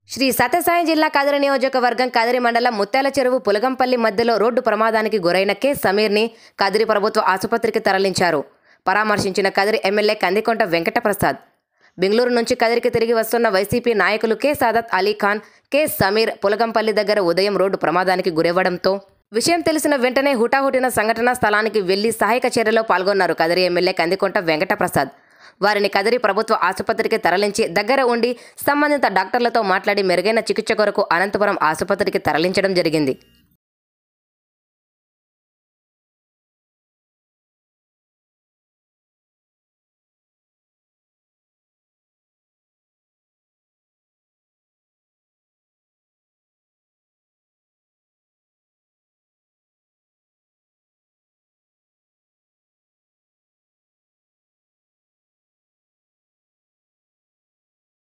శ్రీ సత్యసాయి జిల్లా కదిరి నియోజకవర్గం కదిరి మండలం ముత్యాల చెరువు పులగంపల్లి మధ్యలో రోడ్డు ప్రమాదానికి గురైన కె సమీర్ని కదిరి ప్రభుత్వ ఆసుపత్రికి తరలించారు. పరామర్శించిన కదిరి ఎమ్మెల్యే కందికొంట వెంకటప్రసాద్. బెంగళూరు నుంచి కదిరికి తిరిగి వస్తున్న వైసీపీ నాయకులు కె సాదత్ అలీ ఖాన్, కె సమీర్ పులగంపల్లి దగ్గర ఉదయం రోడ్డు ప్రమాదానికి గురవ్వడంతో విషయం తెలిసిన వెంటనే హుటాహుటిన సంఘటనా స్థలానికి వెళ్లి సహాయక చర్యలో పాల్గొన్నారు కదిరి ఎమ్మెల్యే కందికొంట వెంకటప్రసాద్. వారిని కదిరి ప్రభుత్వ ఆసుపత్రికి తరలించి దగ్గర ఉండి సంబంధిత డాక్టర్లతో మాట్లాడి మెరుగైన చికిత్స కొరకు అనంతపురం ఆసుపత్రికి తరలించడం జరిగింది.